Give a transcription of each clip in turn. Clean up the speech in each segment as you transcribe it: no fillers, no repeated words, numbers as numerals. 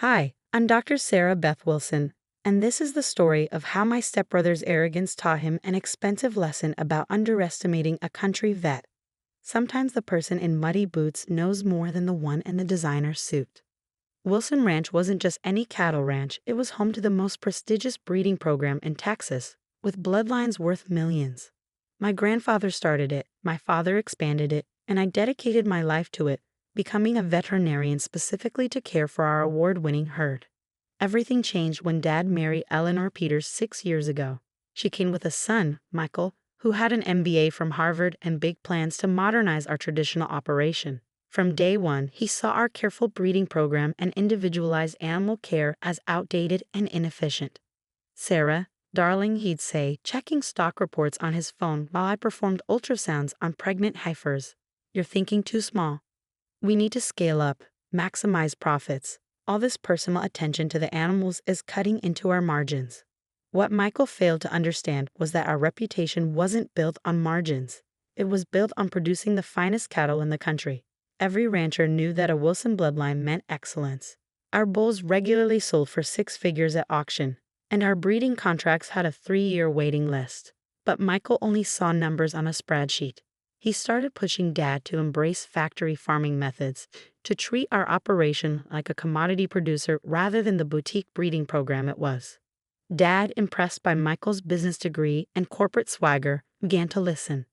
Hi, I'm Dr. Sarah Beth Wilson, and this is the story of how my stepbrother's arrogance taught him an expensive lesson about underestimating a country vet. Sometimes the person in muddy boots knows more than the one in the designer suit. Wilson Ranch wasn't just any cattle ranch, it was home to the most prestigious breeding program in Texas, with bloodlines worth millions. My grandfather started it, my father expanded it, and I dedicated my life to it, becoming a veterinarian specifically to care for our award-winning herd. Everything changed when Dad married Eleanor Peters 6 years ago. She came with a son, Michael, who had an MBA from Harvard and big plans to modernize our traditional operation. From day one, he saw our careful breeding program and individualized animal care as outdated and inefficient. Sarah, darling, he'd say, checking stock reports on his phone while I performed ultrasounds on pregnant heifers. You're thinking too small. We need to scale up, maximize profits. All this personal attention to the animals is cutting into our margins. What Michael failed to understand was that our reputation wasn't built on margins. It was built on producing the finest cattle in the country. Every rancher knew that a Wilson bloodline meant excellence. Our bulls regularly sold for six figures at auction, and our breeding contracts had a 3-year waiting list. But Michael only saw numbers on a spreadsheet. He started pushing Dad to embrace factory farming methods, to treat our operation like a commodity producer rather than the boutique breeding program it was. Dad, impressed by Michael's business degree and corporate swagger, began to listen.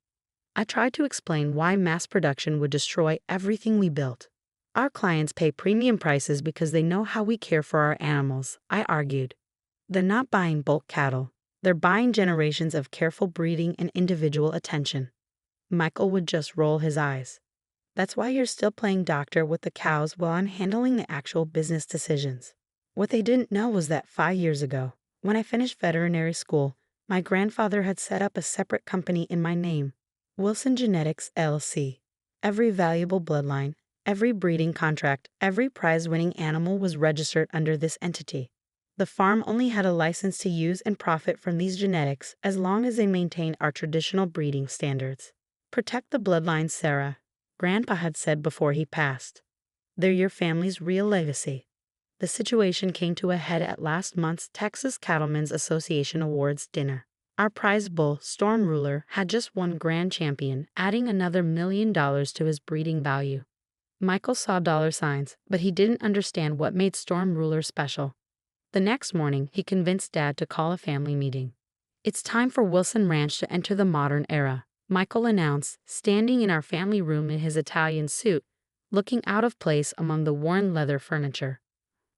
I tried to explain why mass production would destroy everything we built. Our clients pay premium prices because they know how we care for our animals, I argued. They're not buying bulk cattle. They're buying generations of careful breeding and individual attention. Michael would just roll his eyes. That's why you're still playing doctor with the cows while I'm handling the actual business decisions. What they didn't know was that 5 years ago, when I finished veterinary school, my grandfather had set up a separate company in my name, Wilson Genetics LLC. Every valuable bloodline, every breeding contract, every prize-winning animal was registered under this entity. The farm only had a license to use and profit from these genetics as long as they maintained our traditional breeding standards. Protect the bloodline, Sarah, Grandpa had said before he passed. They're your family's real legacy. The situation came to a head at last month's Texas Cattlemen's Association Awards dinner. Our prize bull, Storm Ruler, had just won Grand Champion, adding another $1 million to his breeding value. Michael saw dollar signs, but he didn't understand what made Storm Ruler special. The next morning, he convinced Dad to call a family meeting. It's time for Wilson Ranch to enter the modern era, Michael announced, standing in our family room in his Italian suit, looking out of place among the worn leather furniture.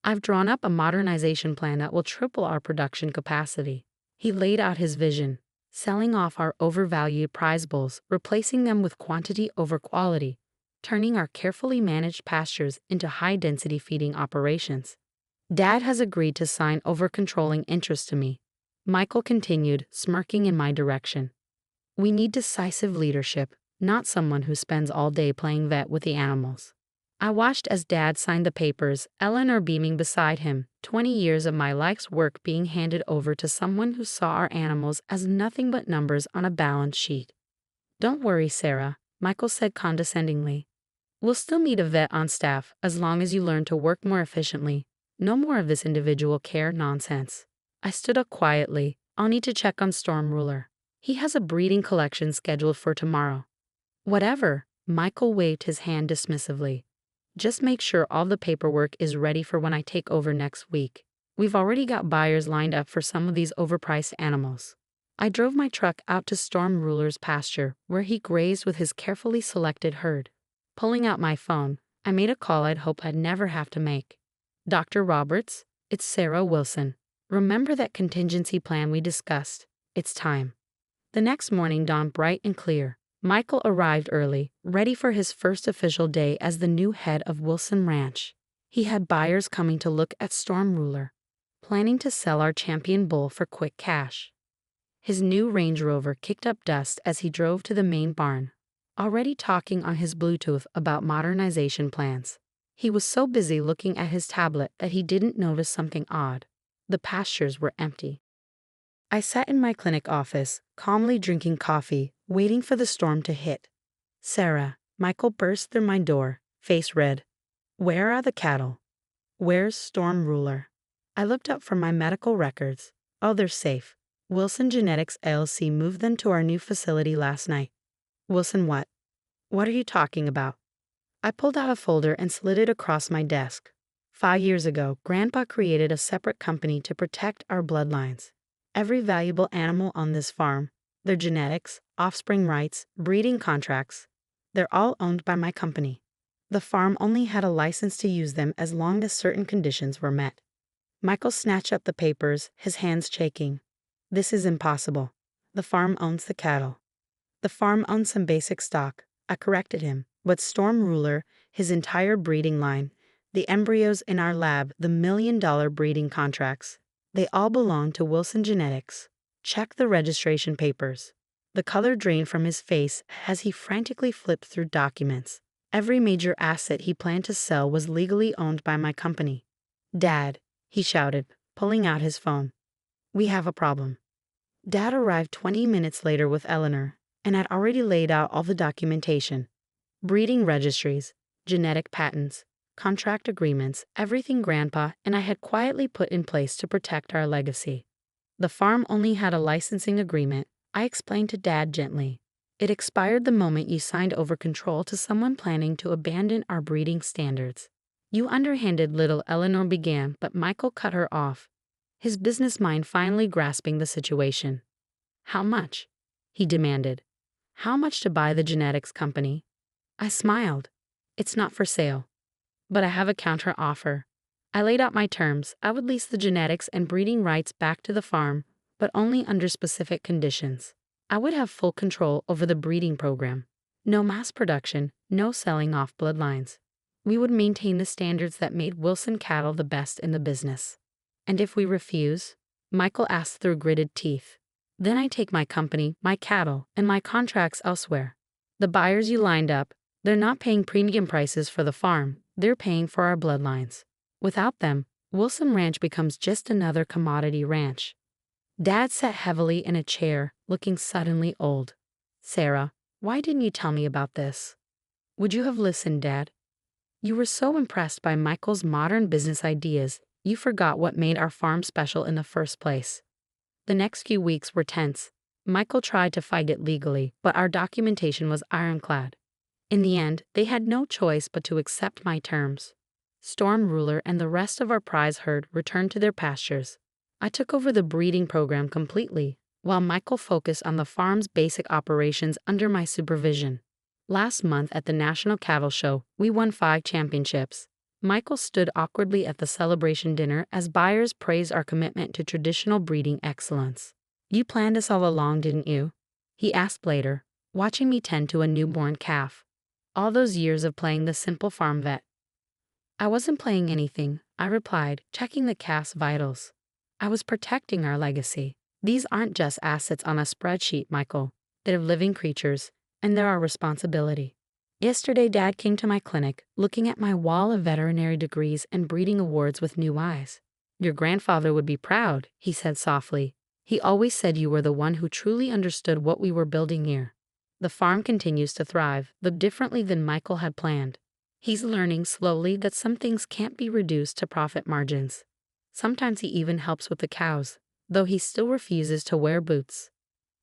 I've drawn up a modernization plan that will triple our production capacity. He laid out his vision, selling off our overvalued prize bulls, replacing them with quantity over quality, turning our carefully managed pastures into high-density feeding operations. Dad has agreed to sign over-controlling interest to me, Michael continued, smirking in my direction. We need decisive leadership, not someone who spends all day playing vet with the animals. I watched as Dad signed the papers, Eleanor beaming beside him, 20 years of my life's work being handed over to someone who saw our animals as nothing but numbers on a balance sheet. Don't worry, Sarah, Michael said condescendingly. We'll still need a vet on staff as long as you learn to work more efficiently. No more of this individual care nonsense. I stood up quietly. I'll need to check on Storm Ruler. He has a breeding collection scheduled for tomorrow. Whatever, Michael waved his hand dismissively. Just make sure all the paperwork is ready for when I take over next week. We've already got buyers lined up for some of these overpriced animals. I drove my truck out to Storm Ruler's pasture, where he grazed with his carefully selected herd. Pulling out my phone, I made a call I'd hoped I'd never have to make. Dr. Roberts, it's Sarah Wilson. Remember that contingency plan we discussed? It's time. The next morning dawned bright and clear. Michael arrived early, ready for his first official day as the new head of Wilson Ranch. He had buyers coming to look at Storm Ruler, planning to sell our champion bull for quick cash. His new Range Rover kicked up dust as he drove to the main barn, already talking on his Bluetooth about modernization plans. He was so busy looking at his tablet that he didn't notice something odd. The pastures were empty. I sat in my clinic office, calmly drinking coffee, waiting for the storm to hit. Sarah, Michael burst through my door, face red. Where are the cattle? Where's Storm Ruler? I looked up from my medical records. Oh, they're safe. Wilson Genetics LLC moved them to our new facility last night. Wilson what? What are you talking about? I pulled out a folder and slid it across my desk. 5 years ago, Grandpa created a separate company to protect our bloodlines. Every valuable animal on this farm, their genetics, offspring rights, breeding contracts, they're all owned by my company. The farm only had a license to use them as long as certain conditions were met. Michael snatched up the papers, his hands shaking. This is impossible. The farm owns the cattle. The farm owns some basic stock, I corrected him, but Storm Ruler, his entire breeding line, the embryos in our lab, the $1 million breeding contracts, they all belong to Wilson Genetics. Check the registration papers. The color drained from his face as he frantically flipped through documents. Every major asset he planned to sell was legally owned by my company. Dad, he shouted, pulling out his phone. We have a problem. Dad arrived 20 minutes later with Eleanor, and had already laid out all the documentation. Breeding registries, genetic patents, contract agreements, everything Grandpa and I had quietly put in place to protect our legacy. The farm only had a licensing agreement, I explained to Dad gently. It expired the moment you signed over control to someone planning to abandon our breeding standards. You underhanded little Eleanor began, but Michael cut her off, his business mind finally grasping the situation. How much? He demanded. How much to buy the genetics company? I smiled. It's not for sale. But I have a counter offer. I laid out my terms. I would lease the genetics and breeding rights back to the farm, but only under specific conditions. I would have full control over the breeding program. No mass production, no selling off bloodlines. We would maintain the standards that made Wilson cattle the best in the business. And if we refuse? Michael asked through gritted teeth. Then I take my company, my cattle, and my contracts elsewhere. The buyers you lined up, they're not paying premium prices for the farm, they're paying for our bloodlines. Without them, Wilson Ranch becomes just another commodity ranch. Dad sat heavily in a chair, looking suddenly old. Sarah, why didn't you tell me about this? Would you have listened, Dad? You were so impressed by Michael's modern business ideas, you forgot what made our farm special in the first place. The next few weeks were tense. Michael tried to fight it legally, but our documentation was ironclad. In the end, they had no choice but to accept my terms. Storm Ruler and the rest of our prize herd returned to their pastures. I took over the breeding program completely, while Michael focused on the farm's basic operations under my supervision. Last month at the National Cattle Show, we won 5 championships. Michael stood awkwardly at the celebration dinner as buyers praised our commitment to traditional breeding excellence. You planned this all along, didn't you? He asked later, watching me tend to a newborn calf. All those years of playing the simple farm vet. I wasn't playing anything, I replied, checking the calf's vitals. I was protecting our legacy. These aren't just assets on a spreadsheet, Michael. They're living creatures, and they're our responsibility. Yesterday, Dad came to my clinic, looking at my wall of veterinary degrees and breeding awards with new eyes. Your grandfather would be proud, he said softly. He always said you were the one who truly understood what we were building here. The farm continues to thrive, though differently than Michael had planned. He's learning slowly that some things can't be reduced to profit margins. Sometimes he even helps with the cows, though he still refuses to wear boots.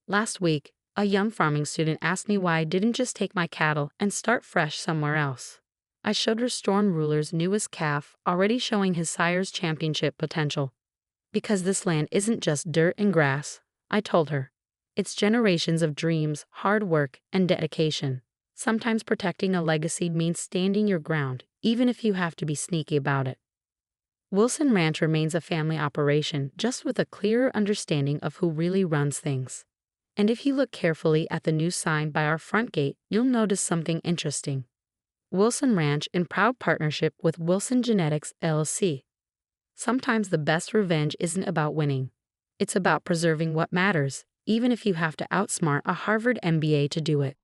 Last week, a young farming student asked me why I didn't just take my cattle and start fresh somewhere else. I showed her Storm Ruler's newest calf, already showing his sire's championship potential. Because this land isn't just dirt and grass, I told her. It's generations of dreams, hard work, and dedication. Sometimes protecting a legacy means standing your ground, even if you have to be sneaky about it. Wilson Ranch remains a family operation, just with a clearer understanding of who really runs things. And if you look carefully at the new sign by our front gate, you'll notice something interesting. Wilson Ranch in proud partnership with Wilson Genetics LLC. Sometimes the best revenge isn't about winning. It's about preserving what matters, even if you have to outsmart a Harvard MBA to do it.